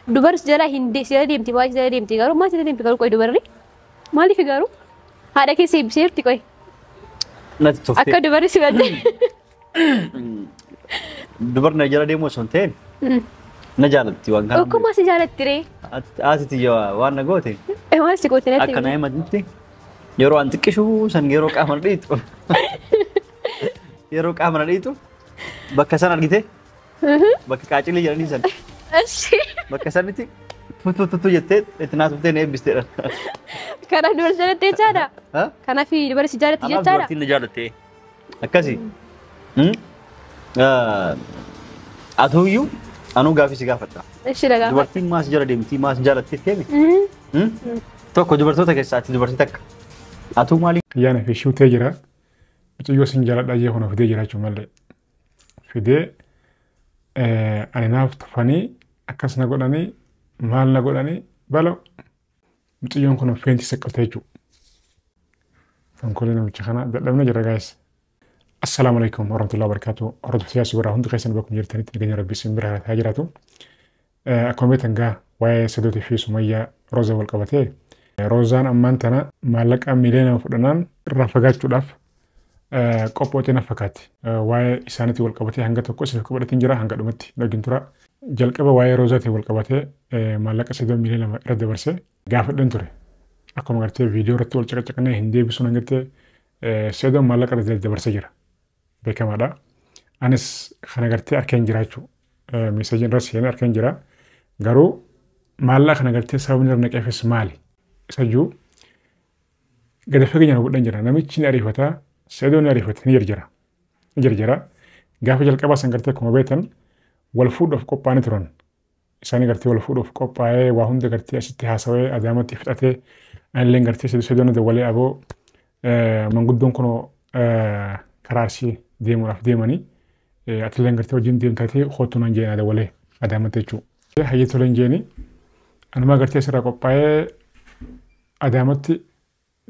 Dubaris jala hindi sila deemti waa sila deemti garuu maa sila deemti garuu qoy dubarri maaliif garuu haadha keessa ibseerti qoy natti tofte akka dubarri si badde dubarna jala deemu osoo hin ta'in na jaalatti waan kana akkuma si jaalatti ree asiti waan na goote maal si goote natti akka na himadnitti yeroo an xiqqishu san yeroo qaama na dhiitu yeroo qaama na dhiitu bakka san argite bakka qaacilii jedhanii san bakka sanitti tutututu jettee itti naasuftee na eebbisteedha. Kana dubarsi jaalattee jechaadha? Kanaaf dubarsi jaalatte jechaadha? Anaaf dubartiin na jaalatte akkasi. Atuuyyuu anuu gaafii si gaafadha. Ishi dhagaa. Dubartiin maas jala deemtii maas jaalattee teemi? Tokko dubartoota keessaatti dubartii takka. Atuu maali? Ayyaana fi shuutee jira. Mucayyoo sin jaaladha jee kun fidee jiraachuu malee. Fidee ani naaf tufanii akkas na godhanii maal na godhanii balo mucayyoon kun feenti saqqabtee jechuudha. Fankolee namicha kana dadhabna jira gaayis. Assalaamu alaikum warahmatullahi wabarakatuh. Hordoftoota siyaasii warraa hundi keessan bakka jirtanitti nageenya rabbii sin bira haa jiraatu. Akkuma beektan gaa waa'ee Sadootii fi Sumayyaa Roozaa wal qabatee Roozaan ammaan tana maallaqa miliyoona fudhanaan irraa fagaachuudhaaf qophootee na fakkaatti. Waa'ee isaaniitti wal qabatee hanga tokko isa qabadhatiin jira hanga dhumatti dhagin tura. Jalqaba waa'ee Roozaatiin wal qabatee maallaqa 3 miliyoona irra dabarsee gaafadhan ture. Akkuma gartee viidiyoo irratti wal caqacaqnee hin deebisuun hangattee 3 maallaqa irra dabarsee jira. Beekamaadha. Anis kana gartee arkeen jiraachuu meesaajiin irra seenee arkeen jira. Garuu maallaqa kana gartee sababni irra naqeefis maali? Isa jiru gadi fageenyaan hubadhan jira. Namichi ni ariifataa. Seedoon ni ariifate ni jarjara. Gaafa jalqabaa san gartee akkuma beektan wal fuudhuuf qophaa'anii turan. Isaanii gartee wal fuudhuuf qophaa'ee waa hunda gartee asitti haasawee adaamatti fixatee anillee gartee seedoon dawalee aboo manguddoon kunoo karaa arsii deemuudhaaf deemanii atileen gartee wajjin deemtatee hootuun an jeen dawalee adaamatti jechuudha. Hayyee toleen jeeni anumaa gartee asirraa qophaa'ee adaamatti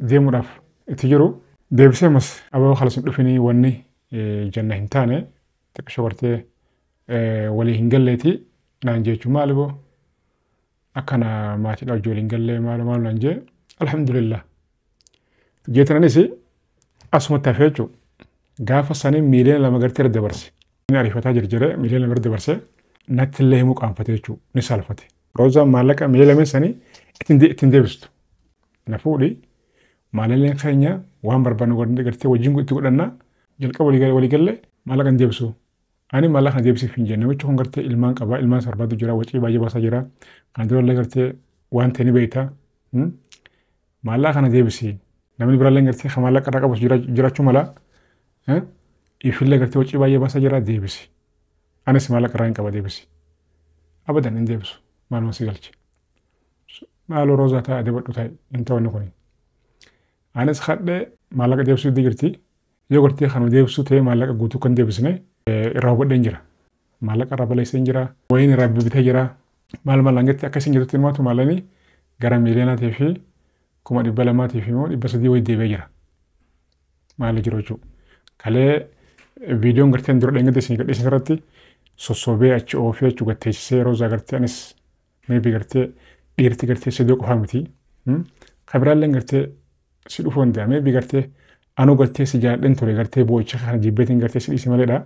deemuudhaaf itti jiru. Deebisee mas aboo khalasin dhufanii wanni janna hin taane xiqqashoo gartee walii hin galleeti naan jechuun maali boo akkana maatiidha ijoollee hin gallee maal naan jee alhamdulillah. Jeetananis asumatti hafee jechuudha. Gaafa sanii miliyoona 2 gartee irra dabarse. Inni ariifataa jarjaree miliyoona 2 irra dabarse natti illee himuu qaanfate jechuudha. Ni saalfate. Roozaan maallaqa miliyoona 2 sanii ittiin deebistu. Na fuudhii maalalleen keenya waan barbaannu gartee wajjin itti godhannaa jalqaba walii galle maallaqa hin deebisu. Ani maallaqa kana deebisuuf hin jenne namichi kun gartee ilmaan qabaa ilmaan sarbaatu jira wacii baay'ee baasaa jira. Kana durallee gartee waan ta'e ni beektaa. Maallaqa kana deebisi. Namni biraallee gartee kan maallaqa irraa qabus jiraachuu mala. Ifillee gartee wacii baay'ee baasaa jira deebisi. Anis maallaqa irraa hin qaba deebisi. Abadan hin deebisu. Maaluma si galche. Maaloo Roozaa ta'a deebadhu taa'e hin ta'u kuni. Anis kadhee maallaqa deebisuu jirti. Yoo gartee kan deebisuu ta'e maallaqa guutuu kan deebisne irraa hubadheen jira. Maallaqa irraa balleesseen jira. Wayiin irraa bibitee jira. Maal langatti akkasiin jirtutti himaatu maalanii gara miliyoonaatii fi 200,000 fi immoo 300 wayii deebee jira. Maali jiru jechuudha. Kalee viidiyoon garteen dura dheengadde isin gadhiisan irratti sossobee achi oofee achi gatteessisee Roozaa gartee anis meebii gartee dhiirti gartee sedoo qofaa miti. Kabiraalleen gartee si dhufuu hin danda'ame bigartee anuu gartee si jaalladhen ture gartee boo'icha kana jibbeetiin gartee si dhiisi maleedha.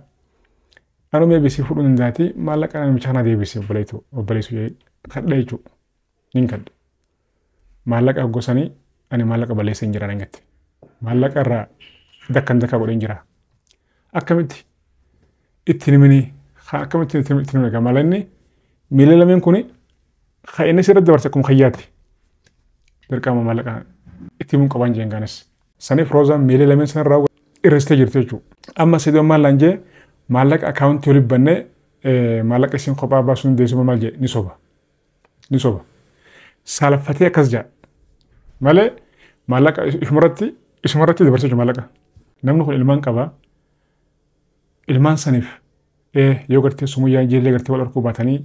Anuu meebii si fudhuu hin danda'ati maallaqa namicha kana deebisi obboleessu kadha jechuudha. Nin kadha. Maallaqa gosanii ani maallaqa balleessee hin jiran hangatti. Maallaqa irraa dakkan godheen jira. Akkamitti ittiin himini akkamitti ittiin himini maallaqni miliyoona 2 kuni kan inni sirriitti dabarse akkuma kayyaatti. Dirqama maallaqa itti mun qaban jeen ganas. Saniif Roozaan miliyoona 2 sanarraa irristee jirti jechuudha. Amma sidoo maal laan jee maallaqa akaawuntii olii bannee maallaqa isin kophaa baasuun deessuma maal jee ni soba. Ni soba. Saalaffatee akkas jaa. Malee maallaqa isumarratti dabarsee jiru maallaqa. Namni kun ilmaan qabaa. Ilmaan saniif yoo gartee Sumayyaa ijoollee gartee wal arkuu baatanii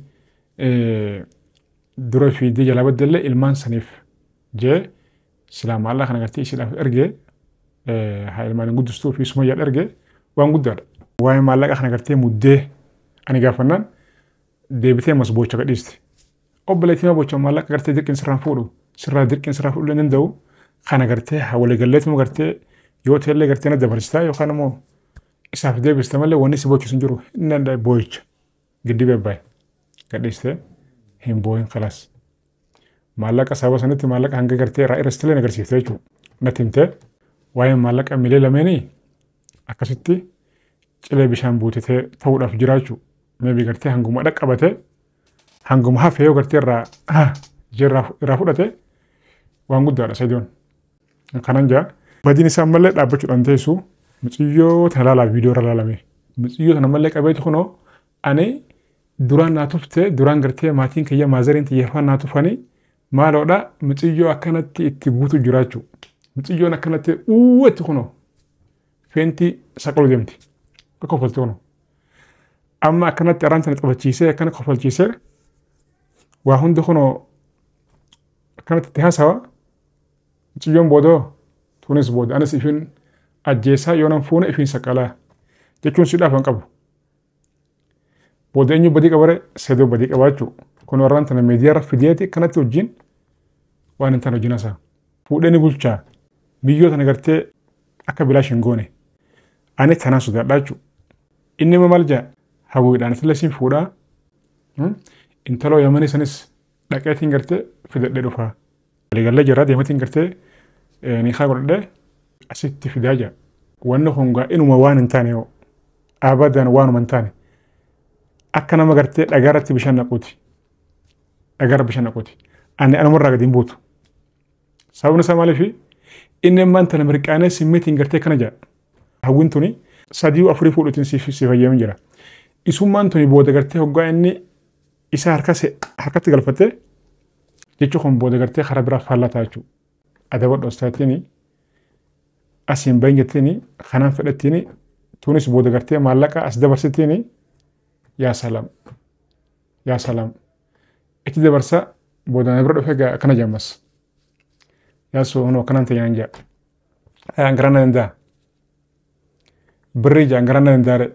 dura fiidee jalaa baddallee ilmaan saniif jee silaa maallaqa kana gartee isiidhaaf ergee haa ilmaan guddistuu fi Sumayyaa ergee waan guddaadha. Waa'ee maallaqa kana gartee muddee ani gaafannaan deebitee mas boocha gadhiiste. obboleettii bocha maallaqa gartee dirqiin sirraan fuudhu sirraa dirqiin sirraa fuudhuu danda'u kana gartee hawala galleetuma gartee yoo ta'ellee gartee na dabarsita yookaan immoo isaaf deebista malee wanni si bochisu hin jiru inni danda'a boo'icha giddi beebbaa'e gadhiistee hin boo'in kalaas maallaqa sababa sanitti maallaqa hanga gartee irraa irrastilee agarsiiftee jechuudha natti himtee waa'ee maallaqa milee lameenii akkasitti cilee bishaan buutitee ta'uudhaaf jiraachuu meebii gartee hanguma dhaqqabatee hanguma hafee yoo gartee irraa fudhate waan guddaadha sadiyoon kanan jaa badiin isaa malee dhaabbachuudhaan teessu muciyyoo tana laalaa viidiyoo irra laalame muciyyoo tana malee qabeetu kunoo ani duraan naa tuftee duraan gartee maatiin kiyya maazariin xiyyeeffaan naa tufanii maaloodha muciyyoo akkanatti itti guutu jiraachuu muciyyoon akkanatti uwwatti kunoo feentii saqaluu deemti akka kofalti kunoo amma akkanatti araan sana qabachiisee akkana kofalchiisee waa hundi kunoo akkanatti itti haasawa muciyyoon boodoo tunis booda anas ifin ajjeesaa yoonan fuuna ifin saqalaa jechuun sidhaaf hin qabu booda eenyu badii qabare sedoo badii qabaachuu kun warraan tana meediyaarra fideeti akkanatti wajjin waan hin tan wajjin hasaa fuudhee ni bulchaa biyyoo tana gartee akka bilaash hin goone ani tanaan sodaadhaachuu inni maal jaa hawwiidhaan filasiin fuudhaa intaloo yamanii sanis dhaqeetiin gartee fidadhee dhufaa waliigallee jirraa deematiin gartee ni haa godhadhee asitti fidaa jaa wanni kun gaa inuma waan hin taane yoo abadan waanuma hin taane akka nama gartee dhagaarratti bishaan naquuti dhagaarra bishaan naquuti ani anumarraa gadi hin buutu sababni isaa maaliifi inni ammaan tana mirqaanee simmiitiin gartee kana jaa hawwiin tuni sadii afurii fuudhutiin si fayyamee jira isummaan tuni booda gartee hoggaa inni isa harkatti galfattee jechuun kun booda gartee karaa biraa faallataa jechuudha adaba dhoostaatiini asiin bahin jettiini kanaan fedhattiini tunis booda gartee maallaqa as dabarsittiini yaa salaam itti dabarsa booda na bira dhufee akkana jaammas yaa soonoo kanaan tayyaan jaa ayaan garanna danda'a birrii jaan garanna danda'a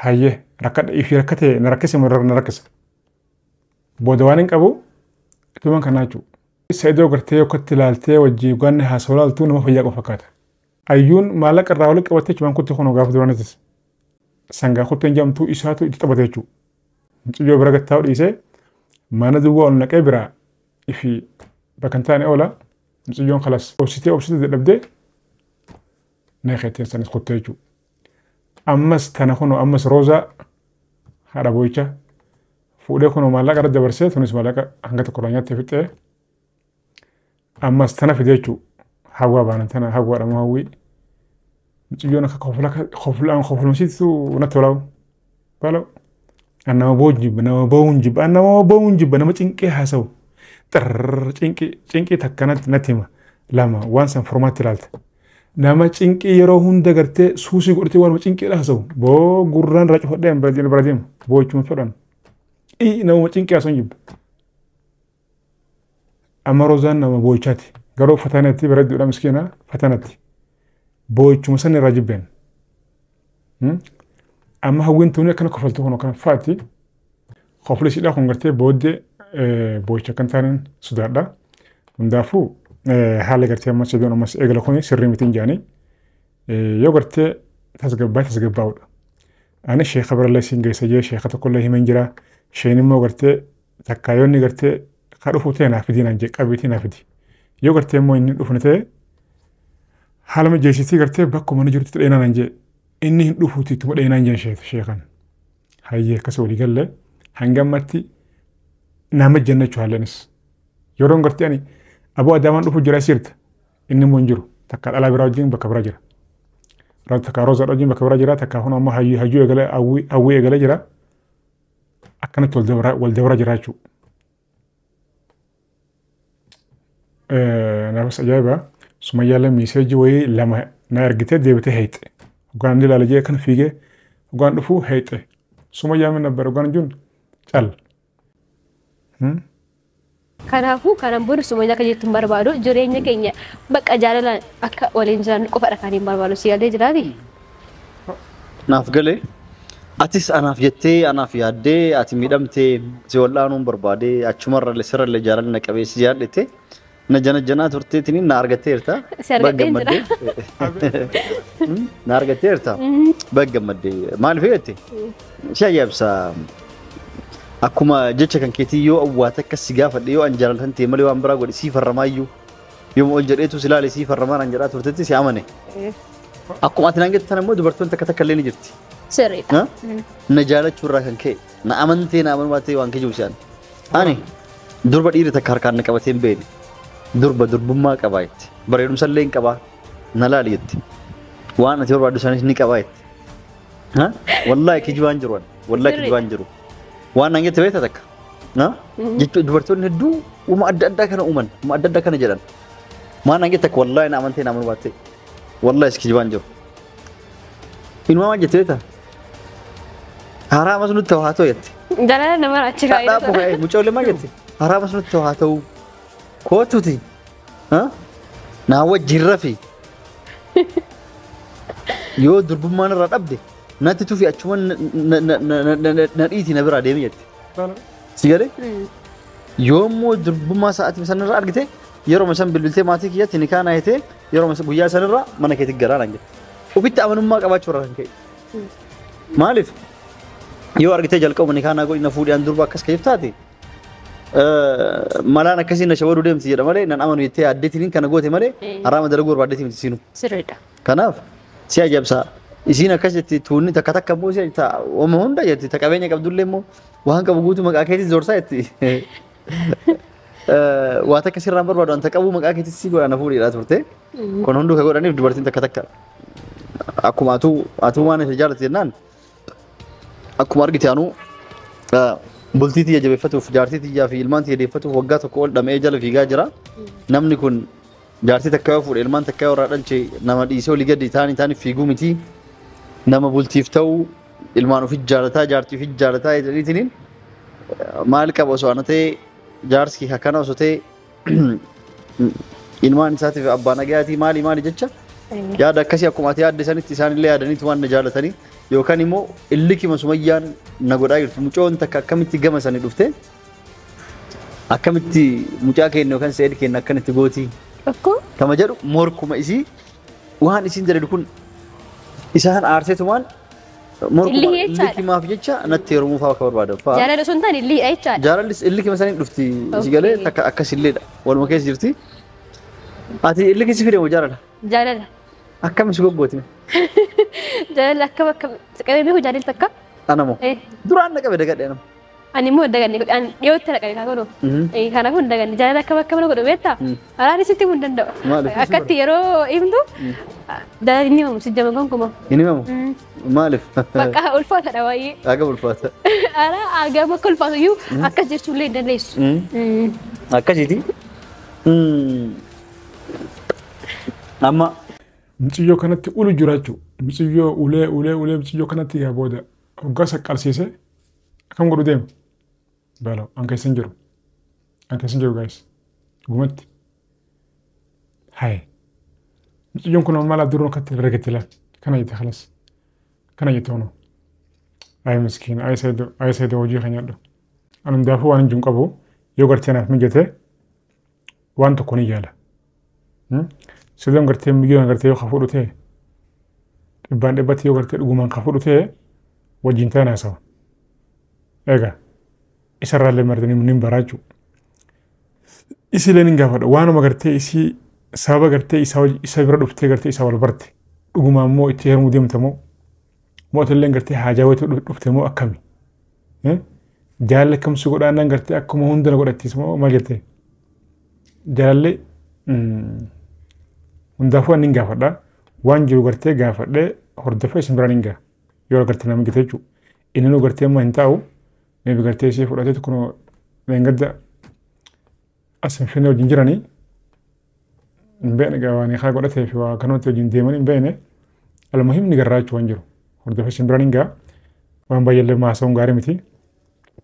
hayyee rakkadha ifii rakkate na rakkise na rakkisa booda waan hin qabu ituman kanaa jechuudha. Saayidoo gartee yokkatti ilaaltee wajjii ganne haasawaa ilaaltuu nama fayyaa qofa fakkaata. Ayyuun maallaqa irraa walitti qabattee jechuun kutti kun gaafa duraanitis sangaa kutteen jamtuu isaatu itti taphate jechuudha. Mucayyoo bira gattaa dhiisee mana duwwaa ol naqee biraa ifii bakka hin taane oola mucayyoon kalas obsitee dadhabdee na keetteen sanis kuttee jechuudha. Ammas tana kunoo ammas roozaa haadha boo'icha fuudhee kunoo maallaqa irra dabarsee tunis maallaqa hanga tokko irraa nyaattee fixxee ammas tana fidee jechuudha. Hawwaa baanan tana hawwaadhamu hawwii mucayyoon akka koflumsiitu natti tolaa'u baalaw nama bo'uun jibba nama cinqee haasa'u xarrrr cinqii takka natti hima lama waan san formaatti ilaalta. Nama cinqii yeroo hunda gartee suusii godhatee waan cinqii haasa'u boo gurraan irraa cufadhee bira deema boo jechuun fedhan nama cinqii haasa'u jibba. Amma roozaan nama boo'ichaati garuu fatanatti bareedduudha miskiina fatanatti boo'ichuma san irraa jibbeen. Amma hawwiin tuunii akkana kofaltuu kun akkana faati kofli sidhaa kun gartee booddee boo'icha kan taaniin sodaadha. Hundaafuu haala gartee ammas idoon ammas eegala kuni sirrii mitiin jaanii yoo gartee tasgabbaa'udha. Ani sheeka birallee siin geessa jee sheeka tokkollee himan jira sheen immoo gartee takkaayyoonni gartee ka dhufuu ta'e naaf fidii naan jee qabeetii naaf fidi. Yoo gartee immoo inni dhufne ta'e haala mijeessitii gartee bakkuma inni jirutti dheenaa naan jee inni hin dhufuuti ittuma dheenaan jeen sheekan. Hayyee akkasii walii gallee hanga ammatti nama jennachuu haallenis. Yeroon gartee ani aboo adaamaan dhufu jira sirta inni immoo hin jiru takka dhalaa biraa wajjin bakka biraa jira. Takka roozaadha wajjin bakka biraa jira takka kun ammoo hayyuu eegalee hawwii eegalee jira akkanatti wal dabra jira jechuudha. Nafas ajaa'iba sumayyaalee miiseejii wayii lama na ergitee deebitee heexe. Hoggaan ilaala jee kan fiigee hoggaan dhufuu heexe. Sumayyaa min nabbar hoggaan jiruun cal. Kanaafuu kanan booda sumayyaa akka jettu hin barbaadu jireenya keenya bakka jaalalaan akka waliin jiran qofadha kan hin barbaadu si yaadee jiraati. Naaf galee Atis anaaf jettee anaaf yaaddee ati miidhamtee si wallaanuun barbaadee achumarra sirra jaalalli na qabeessi jaallette na janaa turteetiin na argatteerta. Si argadheen jira. Na argatteerta. Baggammaddee maaliif jette? Si ajaa'ibsa. Akkuma jecha kan keetii yoo awwaata akkas si gaafadhe yoo an jaalatan ta'e malee waan biraa godhe si farramaayyuu yoo ol jedheetu si laale si farramaan an jedhaa turteetti si amane. Akkuma ati naan jette tan immoo dubartoonni takka illee ni jirti. Sirriidha. Na jaalachuu irraa kan ka'e na amantee na amanuu baatee waan kijibu si'an. Ani durba dhiirri takka harkaan na qabatee hin beekne durba durbummaa qabaa jetti bareedumsa illee hin qabaa na laali jetti waan ati barbaaddu sanis ni qabaa jetti. Wallaahi kijibaan jiru wallaahi kijibaan jiru waan naan jette beekta takka. Jechuun dubartoonni hedduu uuma adda addaa kana uuman uuma adda addaa kana jedhan waan naan jette takka wallaahi na amantee na amanuu baatee wallaahi kijibaan jiru. Inuma waan jette beekta. Haraama sunutti haa ta'u jette. Jaalala nama achi kaa'ee. Dhaabu ka'ee mucoolee maal jette? Haraama sunutti haa ta'u kootuti. Naa wajjin rafi. Yoo durbummaan irraa dhabde natti tufi achuma na dhiiti na biraa deemi jette. Si galee? Yoo immoo durbummaa sa'aatii sanarraa argite yeroo san bilbiltee maatii kiyyatti ni kaana hitee yeroo guyyaa sanarraa mana keetti garaa naan jette. Ofitti amanummaa qabaachuu irraa kan ka'e. Maaliif? Yoo argitee jalqabu ni kaana godhina fuudhaan durba akkas ka'eef taate malaan akkasiin na shawaduu deemti jedha malee nan amanu jettee addeetiin kana goote malee haraama dalaguu barbaaddeetii miti siinu. Sirriidha. Kanaaf si ajaa'ibsa. Isiin akkas jetti tuunni takka takka immoo si ooma hunda jetti ta qabeenya qabdullee immoo waan qabu guutuu maqaa keetis zorsaa jetti. Waa takka sirraan barbaadu anta qabu maqaa keetis si godhana fuudhiidhaa turte. Kun hunduu ka godhaniif dubartiin takka takka. Akkuma atuu waan isa jaallate jennaan akkuma argite anu bultii tiyya jabeeffatuuf jaartii tiyyaa fi ilmaan tiyya deeffatuuf waggaa tokko ol dhamee jala fiigaa jira. Namni kun jaartii takka yoo fuudhe ilmaan takka yoo irraa dhalche nama dhiisee olii gadi taaniif fiiguu miti. Nama bultiif ta'u ilmaan ofiif jaalataa jaartii ofiif jaalataa jedhaniitiin maal qaba osoo ana ta'e jaarsi akkana osoo ta'e ilmaan isaatiif abbaa nagayaatii maali jecha. Yaada akkasii akkuma ati yaadde sanitti isaanillee yaadaniitu waan na jaalatanii yookaan immoo illikima sumayyaan na godhaa jirtu mucoon takka akkamitti gama sanii dhufte akkamitti mucaa keenya yookaan seedi keenya akkanitti gootii kama jedhu morkuma isii waan isiin jedhu kun isaan aarseetumaan morkuma illikimaaf jecha natti heerumuu fa'aa akka barbaadan fa'aa. Jaalala sun ta'an illiidha jechaadha. Jaalallis illikima sanii dhufti si galee takka akkasilleedha waluma keessa jirti. Ati illikisi fide moo jaalala? Jaalala. Akkam si goggootime? Jaalala akkam qabee hoo jaalala takka? Ana moo? Duraan na qabe dagadhee nama. Ani immoo daganne dhiyootti na qabe kaa godhu. Kanaafuu hin daganne jaalala akkam na godhu beektaa? Alaa sitti mun danda'a. Akkatti yeroo himtu jaalala inni himamu si jama gonkumaa. Inni himamu? Maaliif? Bakka ulfaataadha baay'ee. Agam ulfaata. Alaa agam akka ulfaatu iyyuu akkas jechuullee hin dandeessu. Akkasiiti? Amma Mucayyoo kanatti ulu jiraachuu mucayyoo ulee mucayyoo kanatti yaa booda hoggaa saqqalsiise akkam godhu deema bala an keessan jiru gaayis dhugumatti haye mucayyoon kun mala duruu akkatti herregette laal kana jette kalas kana jette hono ay miskiin ay seedo hojii kan nyaadhu an hundaafuu waan hin qabu yoo gartee naaf mijate waan tokko ni yaala. Sedang gartee migiyoon gartee yoo kafuudhu ta'e dhibbaan dhibbatti yoo gartee dhugumaan kafuudhu ta'e wajjin ta'an haasawa. Egaa isarraallee martanii nin baraachuu. Isilee nin gaafadha waanuma gartee isii sababa gartee isa bira dhuftee gartee isa wal barte dhugumaan moo itti heerumuu deemta moo mootillee gartee haajaa wayitu dhufte moo akkami. Jaalalli akkamsi godhaannaan gartee akkuma hunda na godhattiis moo maal jettee jaalalli hundaafuu ani gaafadha waan jiru gartee gaafadhee hordofee isin biraan hingaa yoo gartee nama gite jechuudha. Inni nu gartee amma hin taa'u meebi gartee ishee fudhateetu kun leengadda as finfinnee wajjin jiranii hin beekne waan haa godhatee fi waa kanatti wajjin deeman hin beekne almuhimni garraachuu waan jiru hordofee isin biraan hingaa waan baay'eellee maasa'uun gaarii miti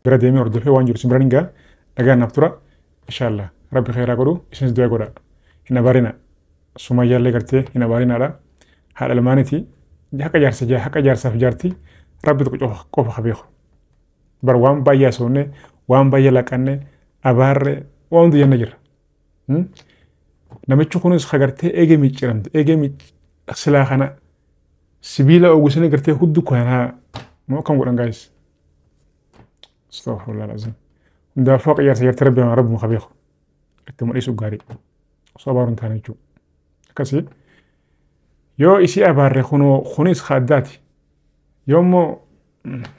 bira deemee hordofee waan jiru isin biraan hingaa dhagaan naaf tura inshaallah rabbi khairaa godhu isinis du'aa godha hin abaarina. Sumayyaallee gartee hin abaarinaadha. Haadha lamaaniiti haqa jaarsaaf jaartii rabbi tokko qofa qabeeku bar waan baay'ee soonne waan baay'ee laqanne abaarre waan hundi jenna jira namichi kunis hagartee eegee micciramte eegee silaa kana sibiila ogusanii gartee huddu kanaa moo kan godhan gaayis astaghfirullah alazim hundaa fooq iyaarsa yarta rabbi qabeeku itti madhiisu gaarii osoo abaaruun taane jechuudha akkasii yoo isii abaarre kunis haaddaati yoommoo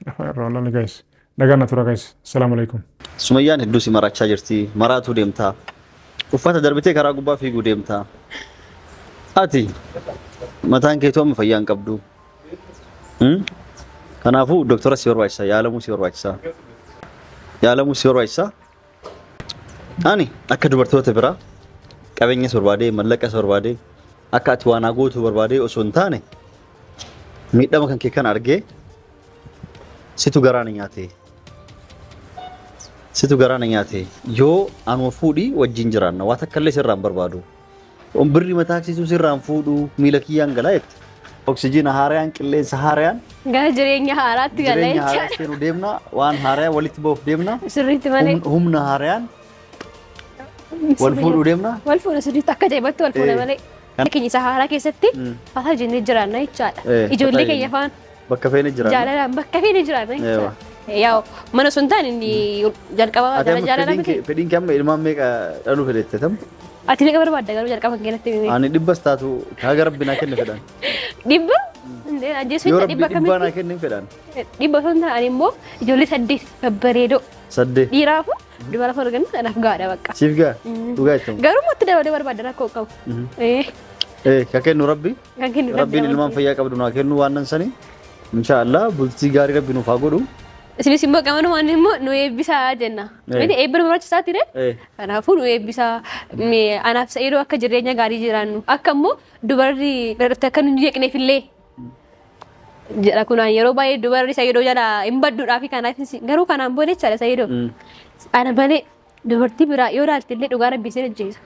afaan irraa wallaan gaayis nagaan tura gaayis assalaamu alaikum Sumayyaan hedduu si marachaa jirti maraatuu deemtaa uffata darbitee karaa gubbaa fiiguu deemtaa ati mataan keetu amma fayyaa hin qabdu kanaafuu doktora si barbaachisaa yaalamuu si barbaachisaa ani akka dubartoota biraa qabeenya si barbaadee mallaqa si barbaadee akka ati waan gootu barbaadee osoo hin taane miidhama kan kee kan argee situ garaan nyaate yoo anuma fuudhii wajjin jiraanna waa takkallee sirraan barbaadu birri mataaksisu sirraan fuudhu miila kiyyaan galaa'etti oksijiina haarayaan qilleensa haarayaan gara jireenya haaraatti galaacha nu deemna waan haaraya walitti ba'uuf deemna sirriitti malee humna haarayaan wal fuudhu deemna wal fuudhu sirriitti akka jeebatti wal fuudha malee keenya sahaaraa keessatti fata jennee jiraanna jechaadha ijoollee keenya faan bakka feene jiraanna jaalalaan bakka feene jiraanna jechaadha yaw mana sun taane inni jalqaba jaalala fedhiin kee amma ilmaan meeqa dhaluu fedhette tam ati meeqa barbaadda garuu jalqaba keenyatti ani dhibbas taatu haga rabbi naa kenne fedhan dhibba ajjeesuun dhibba kamitti dhibba naa kenne fedhan dhibba sun taane immoo ijoollee 8 babbareedoo 8 dhiiraafu dubara fargan anaaf gaadha bakka siif gaa dhugaa itti garuu mootti dabalee barbaadda rakkoo qabu ka kennu rabbiin ilmaan fayyaa qabdu naa kennu waan nan sanii inshaallah bultii gaarii rabbi nuuf haa godhu Isinis immoo qaban waan immoo nu eebbisaa jenna. Miti eebbi nu barbaachisaa ture. Kanaafuu nu eebbisaa anaaf sa'idoo akka jireenya gaarii jiraannu akka immoo dubarri gargaarta akka nu jeeqneef illee jedha kunaan yeroo baay'ee dubarri sa'idoo jala hin badduudhaa fi kanaaf garuu kanaan booda jechaadha sa'idoo. Ana malee dubartii biraa yoo ilaalte illee dhugaa rabbii sin ajjeesa.